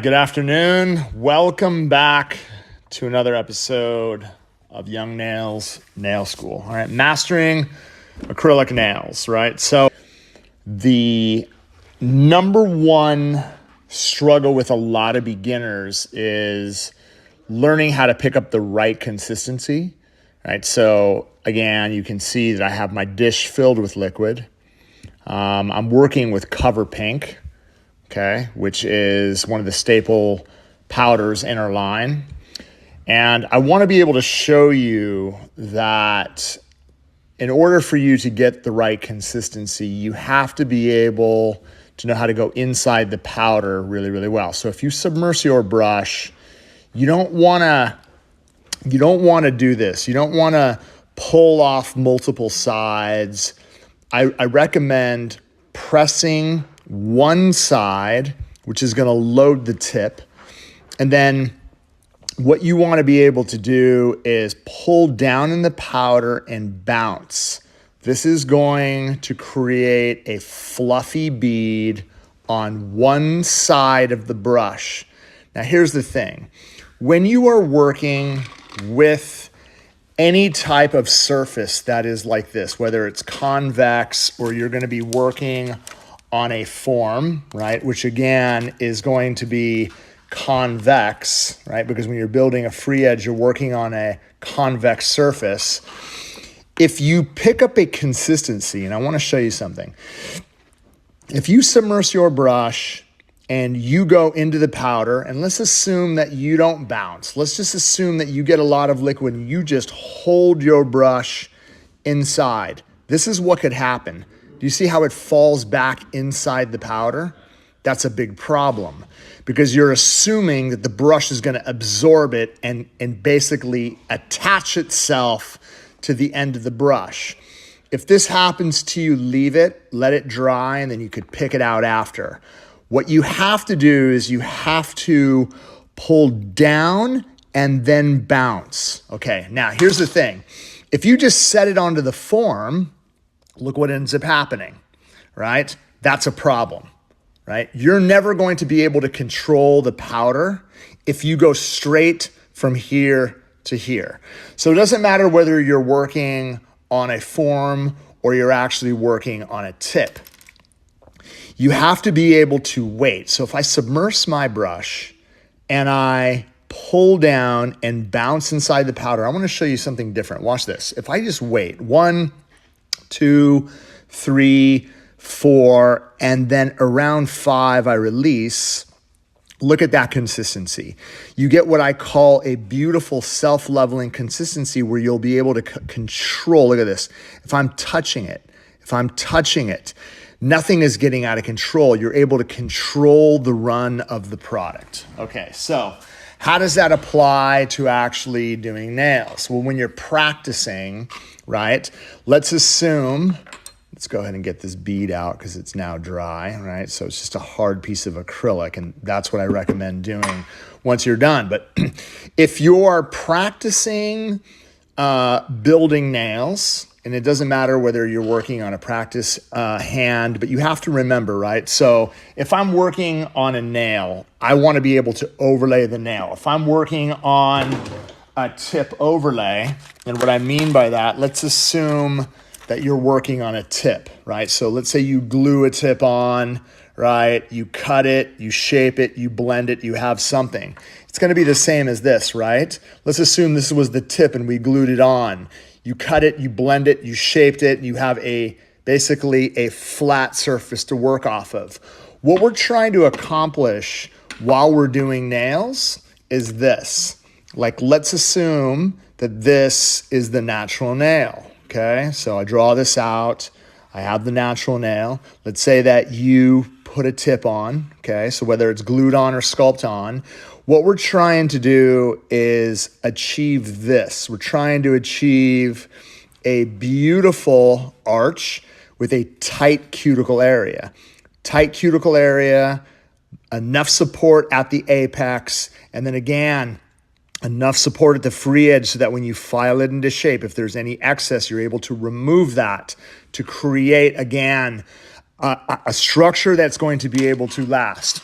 Good afternoon. Welcome back to another episode of Young Nails Nail School. All right, mastering acrylic nails, right? So the number one struggle with a lot of beginners is learning how to pick up the right consistency, right? So again, you can see that I have my dish filled with liquid. I'm working with Cover Pink, okay, which is one of the staple powders in our line. And I want to be able to show you that in order for you to get the right consistency, you have to be able to know how to go inside the powder really, really well. So if you submerge your brush, you don't want to do this. You don't want to pull off multiple sides. I recommend pressing one side, which is going to load the tip. And then what you want to be able to do is pull down in the powder and bounce. This is going to create a fluffy bead on one side of the brush. Now, here's the thing. When you are working with any type of surface that is like this, whether it's convex or you're going to be working on a form, right, which again is going to be convex, right, because when you're building a free edge, you're working on a convex surface. If you pick up a consistency, and I want to show you something, if you submerge your brush and you go into the powder, and let's assume that you don't bounce. Let's just assume that you get a lot of liquid and you just hold your brush inside. This is what could happen. Do you see how it falls back inside the powder? That's a big problem because you're assuming that the brush is going to absorb it and basically attach itself to the end of the brush. If this happens to you, leave it, let it dry, and then you could pick it out after. What you have to do is you have to pull down and then bounce. Okay, now here's the thing. If you just set it onto the form, look what ends up happening, right? That's a problem, right? You're never going to be able to control the powder if you go straight from here to here. So it doesn't matter whether you're working on a form or you're actually working on a tip. You have to be able to wait. So if I submerge my brush and I pull down and bounce inside the powder, I want to show you something different. Watch this. If I just wait, 1, 2, 3, 4, and then around 5, I release. Look at that consistency. You get what I call a beautiful self-leveling consistency where you'll be able to control. Look at this. If I'm touching it, nothing is getting out of control. You're able to control the run of the product. Okay, so how does that apply to actually doing nails? Well, when you're practicing, right, let's assume, let's go ahead and get this bead out because it's now dry, right? So it's just a hard piece of acrylic, and that's what I recommend doing once you're done. But if you're practicing building nails, and it doesn't matter whether you're working on a practice hand, but you have to remember, right? So if I'm working on a nail, I want to be able to overlay the nail. If I'm working on a tip overlay, and what I mean by that, let's assume that you're working on a tip, right? So let's say you glue a tip on, right? You cut it, you shape it, you blend it, you have something. It's going to be the same as this, right? Let's assume this was the tip and we glued it on. You cut it, you blend it, you shaped it, and you have basically a flat surface to work off of. What we're trying to accomplish while we're doing nails is this. Like, let's assume that this is the natural nail, okay? So I draw this out. I have the natural nail. Let's say that you put a tip on, okay? So whether it's glued on or sculpt on, what we're trying to do is achieve this. We're trying to achieve a beautiful arch with a tight cuticle area. Tight cuticle area, enough support at the apex, and then again, enough support at the free edge so that when you file it into shape, if there's any excess, you're able to remove that to create, again, a structure that's going to be able to last.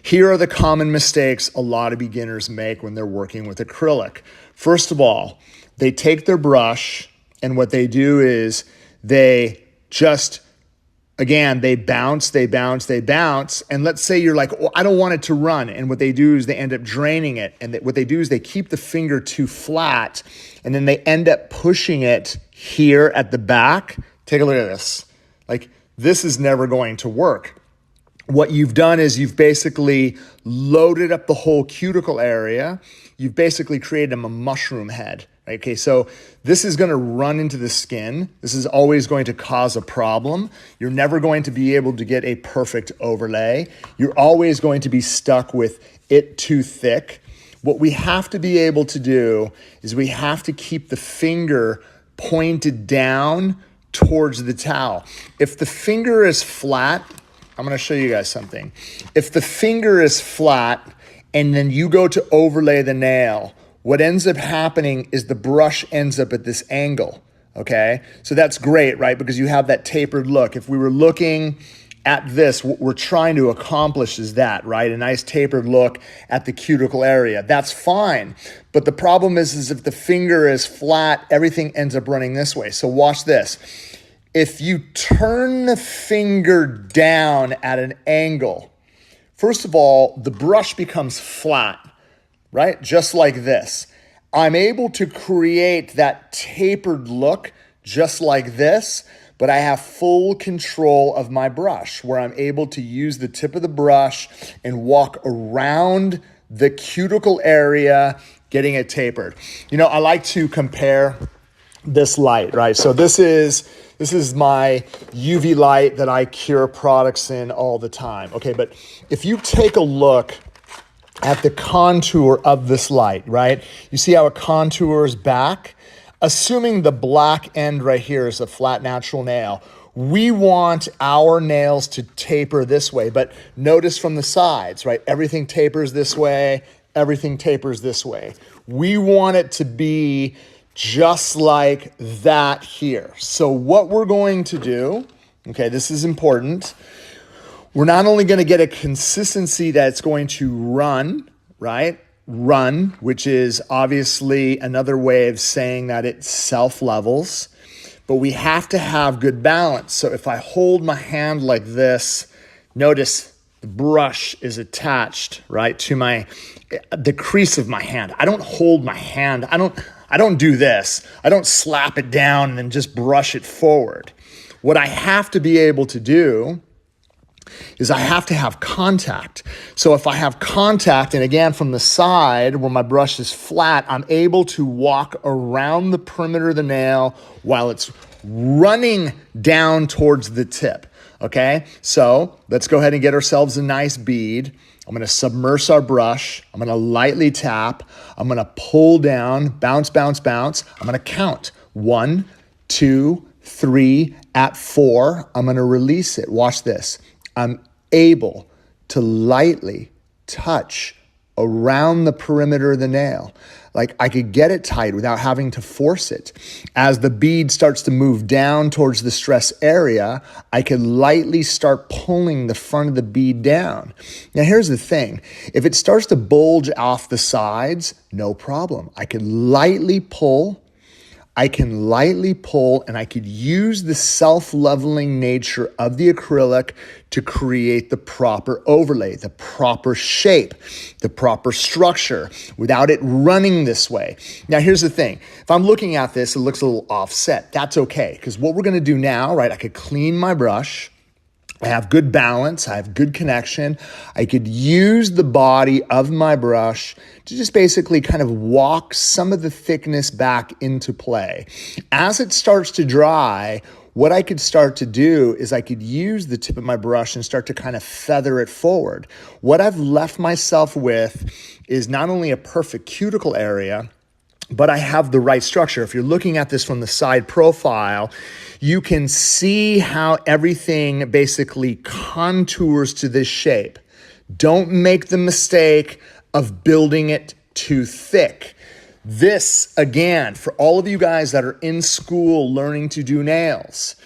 Here are the common mistakes a lot of beginners make when they're working with acrylic. First of all, they take their brush and what they do is they just, again, they bounce. And let's say you're like, oh, I don't want it to run. And what they do is they end up draining it. And what they do is they keep the finger too flat and then they end up pushing it here at the back. Take a look at this. Like, this is never going to work. What you've done is you've basically loaded up the whole cuticle area. You've basically created a mushroom head. Okay, so this is going to run into the skin. This is always going to cause a problem. You're never going to be able to get a perfect overlay. You're always going to be stuck with it too thick. What we have to be able to do is we have to keep the finger pointed down towards the towel. If the finger is flat, I'm going to show you guys something. If the finger is flat and then you go to overlay the nail, what ends up happening is the brush ends up at this angle, okay? So that's great, right? Because you have that tapered look. If we were looking at this, what we're trying to accomplish is that, right? A nice tapered look at the cuticle area. That's fine. But the problem is if the finger is flat, everything ends up running this way. So watch this. If you turn the finger down at an angle, first of all, the brush becomes flat, right? Just like this. I'm able to create that tapered look just like this, but I have full control of my brush where I'm able to use the tip of the brush and walk around the cuticle area, getting it tapered. You know, I like to compare this light, right? So this is my UV light that I cure products in all the time. Okay, but if you take a look at the contour of this light, right? You see how it contours back? Assuming the black end right here is a flat natural nail, we want our nails to taper this way, but notice from the sides, right? Everything tapers this way, everything tapers this way. We want it to be just like that here. So what we're going to do, okay, this is important. We're not only going to get a consistency that's going to run, right? Run, which is obviously another way of saying that it self-levels, but we have to have good balance. So if I hold my hand like this, notice the brush is attached, right, to the crease of my hand. I don't hold my hand. I don't do this. I don't slap it down and then just brush it forward. What I have to be able to do is I have to have contact. So if I have contact, and again from the side where my brush is flat, I'm able to walk around the perimeter of the nail while it's running down towards the tip, okay? So let's go ahead and get ourselves a nice bead. I'm gonna submerge our brush. I'm gonna lightly tap. I'm gonna pull down, bounce, bounce, bounce. I'm gonna count 1, 2, 3. At 4, I'm gonna release it. Watch this. I'm able to lightly touch around the perimeter of the nail. Like I could get it tight without having to force it. As the bead starts to move down towards the stress area, I could lightly start pulling the front of the bead down. Now here's the thing. If it starts to bulge off the sides, no problem. I could lightly pull. And I could use the self-leveling nature of the acrylic to create the proper overlay, the proper shape, the proper structure without it running this way. Now, here's the thing. If I'm looking at this, it looks a little offset. That's okay, because what we're gonna do now, right, I could clean my brush. I have good balance, I have good connection. I could use the body of my brush to just basically kind of walk some of the thickness back into play. As it starts to dry, what I could start to do is I could use the tip of my brush and start to kind of feather it forward. What I've left myself with is not only a perfect cuticle area, but I have the right structure. If you're looking at this from the side profile, you can see how everything basically contours to this shape. Don't make the mistake of building it too thick. This, again, for all of you guys that are in school learning to do nails,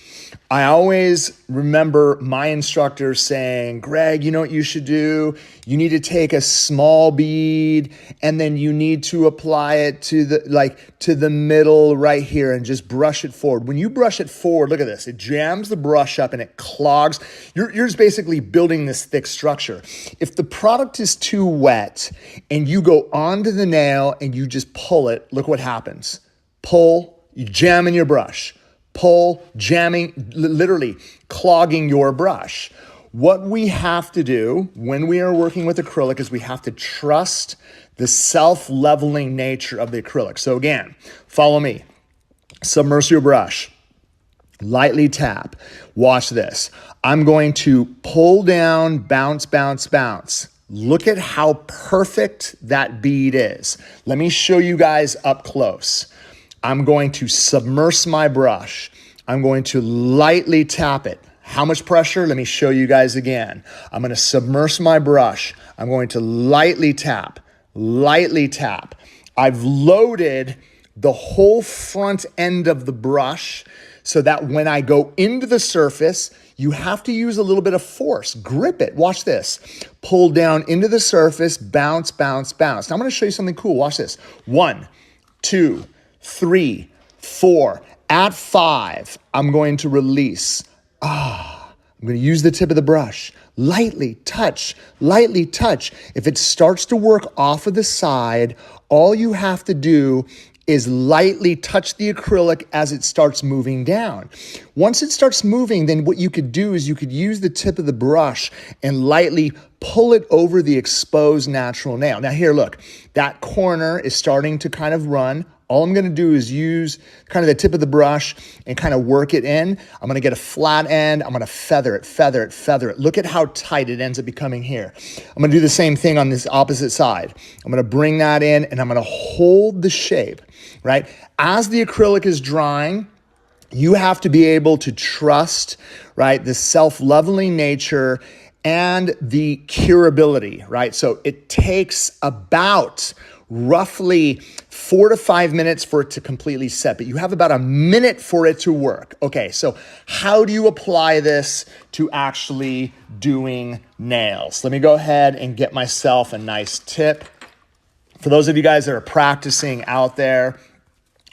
I always remember my instructor saying, Greg, you know what you should do? You need to take a small bead and then you need to apply it to the middle right here and just brush it forward. When you brush it forward, look at this. It jams the brush up and it clogs. You're just basically building this thick structure. If the product is too wet and you go onto the nail and you just pull it, look what happens. Pull, you jam in your brush. Pull, jamming, literally clogging your brush. What we have to do when we are working with acrylic is we have to trust the self-leveling nature of the acrylic. So again, follow me. Submerge your brush. Lightly tap. Watch this. I'm going to pull down, bounce, bounce, bounce. Look at how perfect that bead is. Let me show you guys up close. I'm going to submerge my brush. I'm going to lightly tap it. How much pressure? Let me show you guys again. I'm going to submerge my brush. I'm going to lightly tap, lightly tap. I've loaded the whole front end of the brush so that when I go into the surface, you have to use a little bit of force. Grip it. Watch this. Pull down into the surface, bounce, bounce, bounce. Now I'm going to show you something cool. Watch this. 1, 2, 3, 4. At 5, I'm going to release. I'm going to use the tip of the brush. Lightly touch, lightly touch. If it starts to work off of the side, all you have to do is lightly touch the acrylic as it starts moving down. Once it starts moving, then what you could do is you could use the tip of the brush and lightly pull it over the exposed natural nail. Now here, look, that corner is starting to kind of run. All I'm going to do is use kind of the tip of the brush and kind of work it in. I'm going to get a flat end. I'm going to feather it, feather it, feather it. Look at how tight it ends up becoming here. I'm going to do the same thing on this opposite side. I'm going to bring that in and I'm going to hold the shape, right? As the acrylic is drying, you have to be able to trust, right, the self-leveling nature and the curability, right? So it takes about roughly 4 to 5 minutes for it to completely set, but you have about a minute for it to work. Okay, so how do you apply this to actually doing nails? Let me go ahead and get myself a nice tip. For those of you guys that are practicing out there,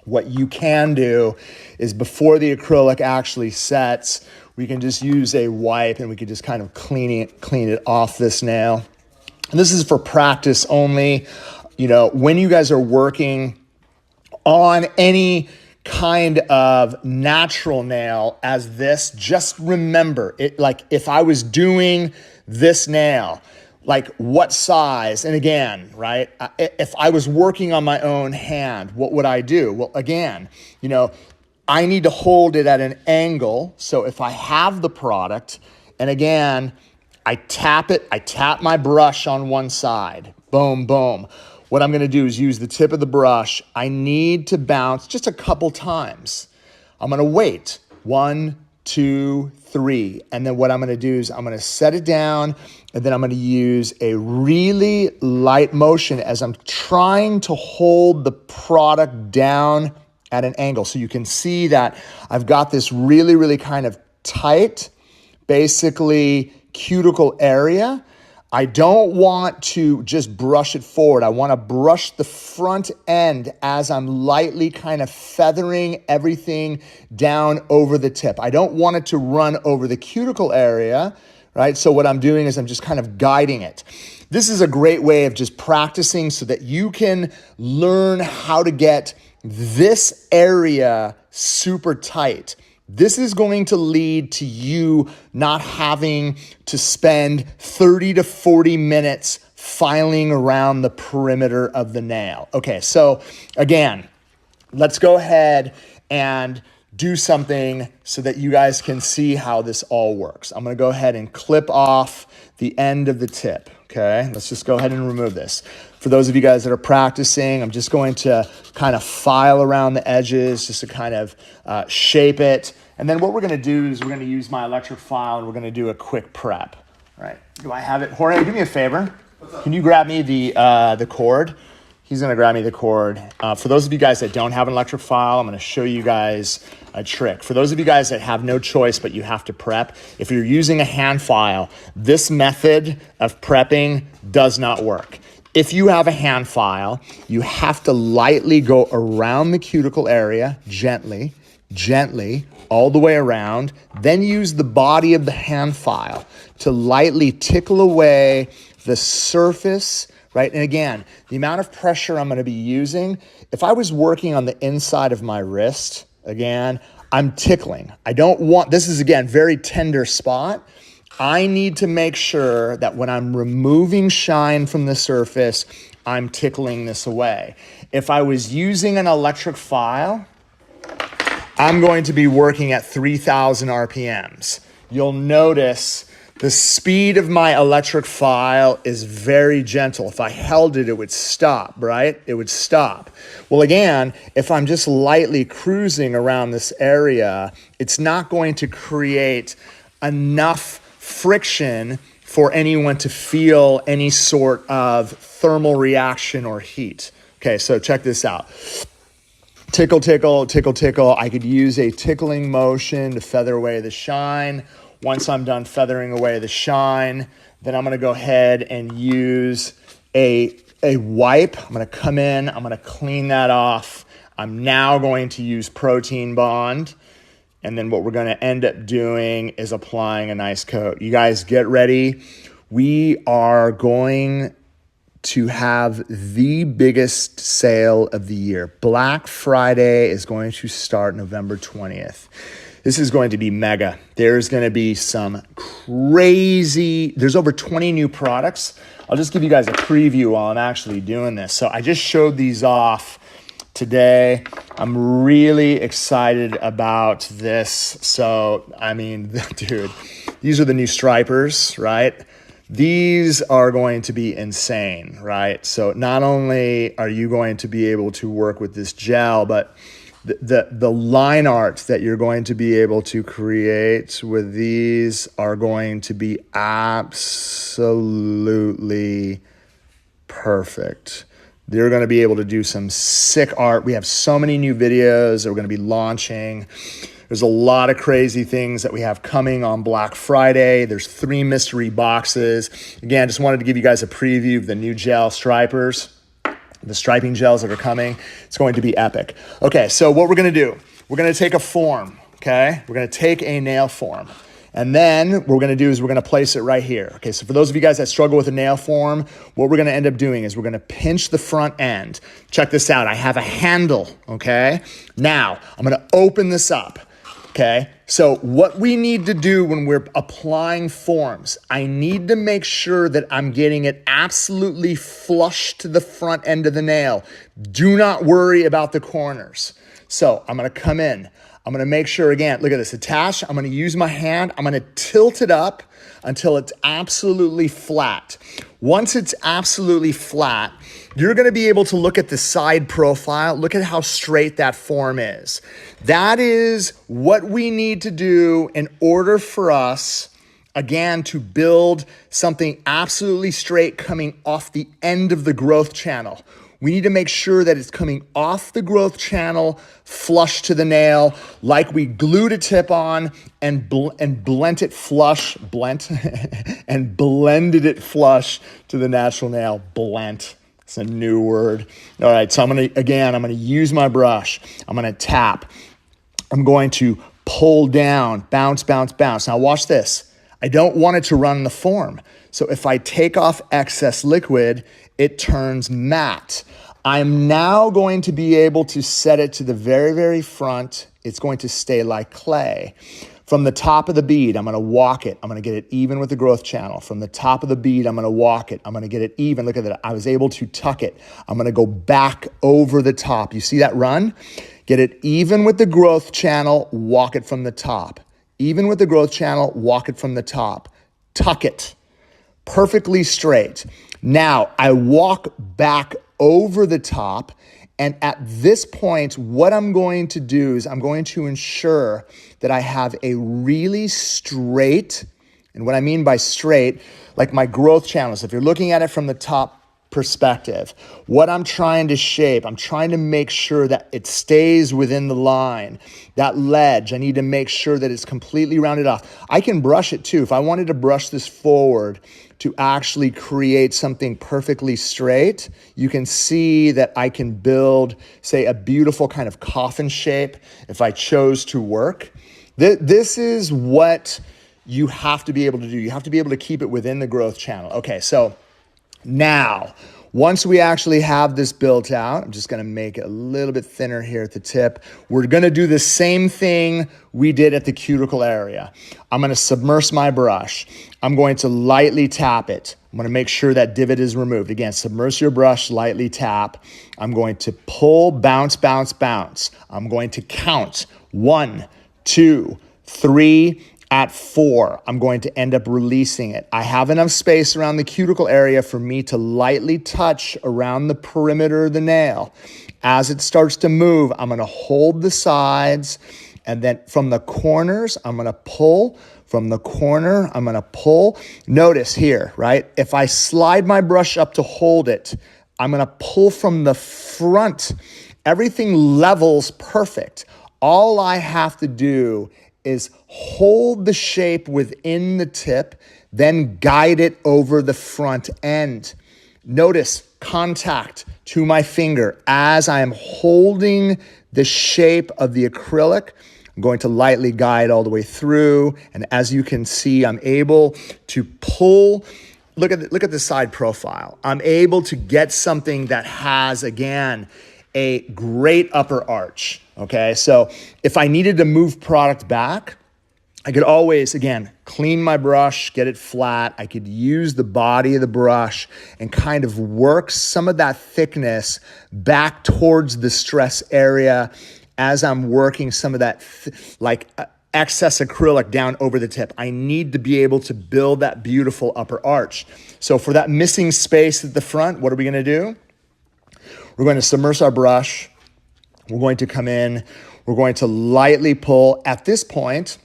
what you can do is before the acrylic actually sets, we can just use a wipe and we can just kind of clean it off this nail. And this is for practice only. You know, when you guys are working on any kind of natural nail as this, just remember it. Like if I was doing this nail, like what size? And again, right? If I was working on my own hand, what would I do? Well, again, you know, I need to hold it at an angle. So if I have the product, and again, I tap it, I tap my brush on one side, boom, boom. What I'm gonna do is use the tip of the brush. I need to bounce just a couple times. I'm gonna wait, 1, 2, 3. And then what I'm gonna do is I'm gonna set it down and then I'm gonna use a really light motion as I'm trying to hold the product down at an angle. So you can see that I've got this really, really kind of tight, basically cuticle area. I don't want to just brush it forward. I want to brush the front end as I'm lightly kind of feathering everything down over the tip. I don't want it to run over the cuticle area, right? So what I'm doing is I'm just kind of guiding it. This is a great way of just practicing so that you can learn how to get this area super tight. This is going to lead to you not having to spend 30 to 40 minutes filing around the perimeter of the nail. Okay, so again, let's go ahead and do something so that you guys can see how this all works. I'm gonna go ahead and clip off the end of the tip, okay? Let's just go ahead and remove this. For those of you guys that are practicing, I'm just going to kind of file around the edges just to kind of shape it. And then what we're gonna do is we're gonna use my electric file and we're gonna do a quick prep. All right, do I have it? Jorge, do me a favor. Can you grab me the cord? He's going to grab me the cord. For those of you guys that don't have an electric file, I'm going to show you guys a trick. For those of you guys that have no choice but you have to prep, if you're using a hand file, this method of prepping does not work. If you have a hand file, you have to lightly go around the cuticle area, gently, all the way around, then use the body of the hand file to lightly tickle away the surface, right? And again, the amount of pressure I'm going to be using, if I was working on the inside of my wrist, again, I'm tickling. I don't want, this is again, very tender spot. I need to make sure that when I'm removing shine from the surface, I'm tickling this away. If I was using an electric file, I'm going to be working at 3,000 RPMs. You'll notice the speed of my electric file is very gentle. If I held it, it would stop, right? It would stop. Well, again, if I'm just lightly cruising around this area, it's not going to create enough friction for anyone to feel any sort of thermal reaction or heat. Okay, so check this out. Tickle, tickle, tickle, tickle. I could use a tickling motion to feather away the shine. Once I'm done feathering away the shine, then I'm gonna go ahead and use a wipe. I'm gonna come in, I'm gonna clean that off. I'm now going to use Protein Bond. And then what we're gonna end up doing is applying a nice coat. You guys get ready. We are going to have the biggest sale of the year. Black Friday is going to start November 20th. This is going to be mega. There's going to be some crazy, there's over 20 new products. I'll just give you guys a preview while I'm actually doing this. So I just showed these off today. I'm really excited about this. So, I mean, dude, these are the new stripers, right? These are going to be insane, right? So not only are you going to be able to work with this gel, but the line art that you're going to be able to create with these are going to be absolutely perfect. They're going to be able to do some sick art. We have so many new videos that we're going to be launching. There's a lot of crazy things that we have coming on Black Friday. There's 3 mystery boxes. Again, just wanted to give you guys a preview of the new gel stripers, the striping gels that are coming. It's going to be epic. Okay, so what we're gonna do, we're gonna take a form, okay? We're gonna take a nail form. And then what we're gonna do is we're gonna place it right here. Okay, so for those of you guys that struggle with a nail form, what we're gonna end up doing is we're gonna pinch the front end. Check this out, I have a handle, okay? Now, I'm gonna open this up. Okay, so what we need to do when we're applying forms, I need to make sure that I'm getting it absolutely flush to the front end of the nail. Do not worry about the corners. So I'm gonna come in. I'm gonna make sure, again, look at this, attach. I'm gonna use my hand. I'm gonna tilt it up until it's absolutely flat. Once it's absolutely flat, you're gonna be able to look at the side profile. Look at how straight that form is. That is what we need to do in order for us, again, to build something absolutely straight coming off the end of the growth channel. We need to make sure that it's coming off the growth channel, flush to the nail, like we glued a tip on and blended it flush to the natural nail. Blent. It's a new word. All right, so I'm gonna use my brush. I'm gonna tap. I'm going to pull down, bounce, bounce, bounce. Now watch this. I don't want it to run the form. So if I take off excess liquid, it turns matte. I'm now going to be able to set it to the very, very front. It's going to stay like clay. From the top of the bead, I'm gonna walk it. I'm gonna get it even with the growth channel. From the top of the bead, I'm gonna walk it. I'm gonna get it even. Look at that. I was able to tuck it. I'm gonna go back over the top. You see that run? Get it even with the growth channel, walk it from the top. Even with the growth channel, walk it from the top. Tuck it. Perfectly straight. Now, I walk back over the top, and at this point, what I'm going to do is I'm going to ensure that I have a really straight, and what I mean by straight, like my growth channels. If you're looking at it from the top perspective. What I'm trying to shape, I'm trying to make sure that it stays within the line. That ledge, I need to make sure that it's completely rounded off. I can brush it too. If I wanted to brush this forward to actually create something perfectly straight, you can see that I can build, say, a beautiful kind of coffin shape if I chose to work. This is what you have to be able to do. You have to be able to keep it within the growth channel. Okay, so now, once we actually have this built out, I'm just gonna make it a little bit thinner here at the tip. We're gonna do the same thing we did at the cuticle area. I'm gonna submerge my brush. I'm going to lightly tap it. I'm gonna make sure that divot is removed. Again, submerge your brush, lightly tap. I'm going to pull, bounce, bounce, bounce. I'm going to count 1, 2, 3, at 4, I'm going to end up releasing it. I have enough space around the cuticle area for me to lightly touch around the perimeter of the nail. As it starts to move, I'm gonna hold the sides, and then from the corners, I'm gonna pull. From the corner, I'm gonna pull. Notice here, right? If I slide my brush up to hold it, I'm gonna pull from the front. Everything levels perfect. All I have to do is hold the shape within the tip, then guide it over the front end. Notice contact to my finger as I am holding the shape of the acrylic. I'm going to lightly guide all the way through, and as you can see, I'm able to pull. Look at the side profile. I'm able to get something that has, again, a great upper arch. Okay, so if I needed to move product back, I could always, again, clean my brush, get it flat. I could use the body of the brush and kind of work some of that thickness back towards the stress area as I'm working some of that excess acrylic down over the tip. I need to be able to build that beautiful upper arch. So for that missing space at the front, what are we gonna do? We're going to submerge our brush. We're going to come in. We're going to lightly pull. At this point,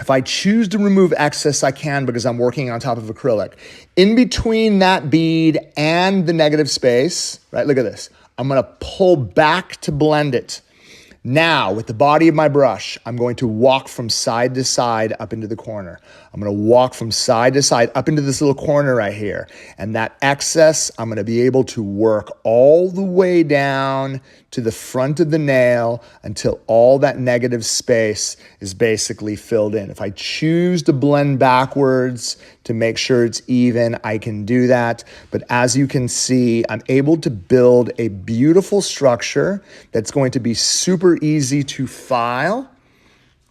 if I choose to remove excess, I can because I'm working on top of acrylic. In between that bead and the negative space, right, look at this. I'm gonna pull back to blend it. Now, with the body of my brush, I'm going to walk from side to side up into the corner. I'm gonna walk from side to side up into this little corner right here. And that excess, I'm gonna be able to work all the way down to the front of the nail until all that negative space is basically filled in. If I choose to blend backwards to make sure it's even, I can do that. But as you can see, I'm able to build a beautiful structure that's going to be super easy to file,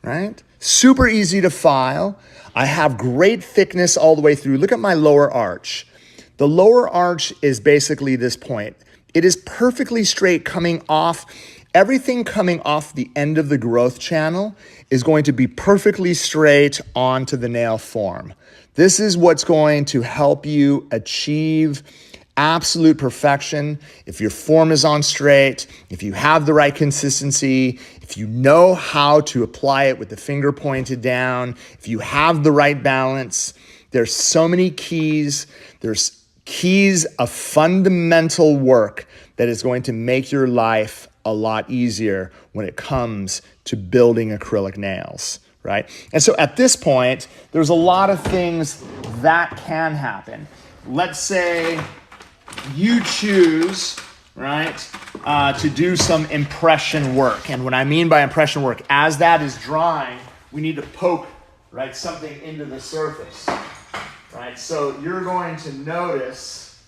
right? Super easy to file. I have great thickness all the way through. Look at my lower arch. The lower arch is basically this point. It is perfectly straight coming off. Everything coming off the end of the growth channel is going to be perfectly straight onto the nail form. This is what's going to help you achieve absolute perfection. If your form is on straight, if you have the right consistency, if you know how to apply it with the finger pointed down, if you have the right balance, there's so many keys. There's keys of fundamental work that is going to make your life a lot easier when it comes to building acrylic nails, right? And so at this point, there's a lot of things that can happen. Let's say you choose, right, to do some impression work. And what I mean by impression work, as that is drying, we need to poke, right, something into the surface, right? So you're going to notice,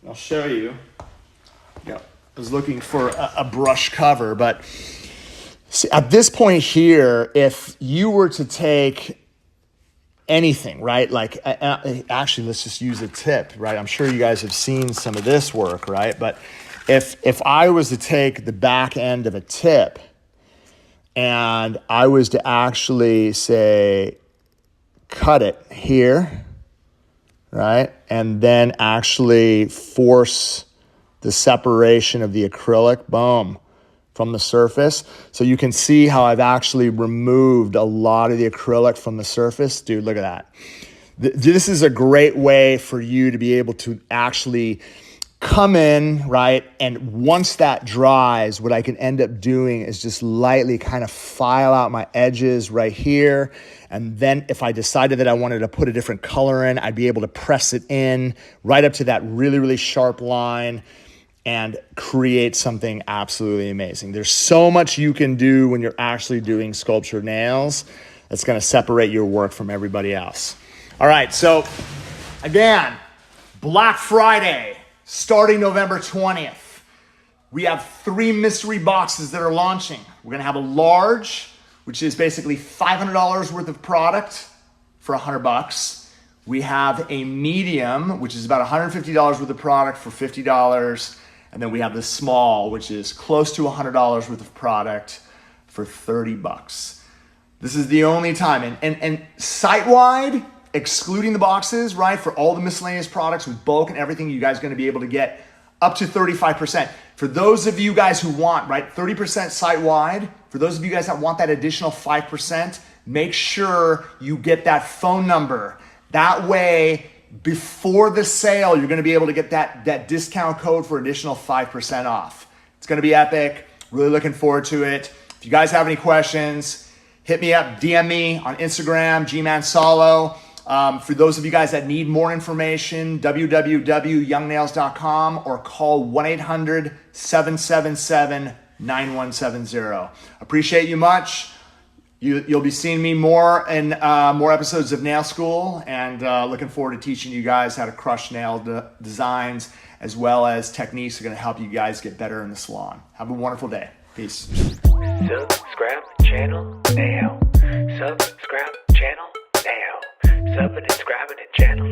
I'll show you. Yeah, I was looking for a brush cover, but see, at this point here, if you were to take anything, right? Like, actually, let's just use a tip, right? I'm sure you guys have seen some of this work, right? But if I was to take the back end of a tip and I was to actually, say, cut it here, right? And then actually force the separation of the acrylic, boom, from the surface. So you can see how I've actually removed a lot of the acrylic from the surface. Dude, look at that. This is a great way for you to be able to actually come in, right? And once that dries, what I can end up doing is just lightly kind of file out my edges right here. And then if I decided that I wanted to put a different color in, I'd be able to press it in right up to that really, really sharp line and create something absolutely amazing. There's so much you can do when you're actually doing sculptured nails that's gonna separate your work from everybody else. All right, so again, Black Friday, starting November 20th. We have 3 mystery boxes that are launching. We're gonna have a large, which is basically $500 worth of product for $100. We have a medium, which is about $150 worth of product for $50. And then we have the small, which is close to $100 worth of product for $30. This is the only time. And site-wide, excluding the boxes, right, for all the miscellaneous products with bulk and everything, you guys are gonna be able to get up to 35%. For those of you guys who want, right, 30% site-wide, for those of you guys that want that additional 5%, make sure you get that phone number. That way, before the sale, you're gonna be able to get that discount code for additional 5% off. It's gonna be epic. Really looking forward to it. If you guys have any questions, hit me up, DM me on Instagram, gmansalo. For those of you guys that need more information, www.youngnails.com or call 1-800-777-9170. Appreciate you much. You'll be seeing me more in more episodes of Nail School, and looking forward to teaching you guys how to crush nail designs, as well as techniques that are going to help you guys get better in the salon. Have a wonderful day. Peace. Subscribe channel now. Subscribe channel now. Subscribe channel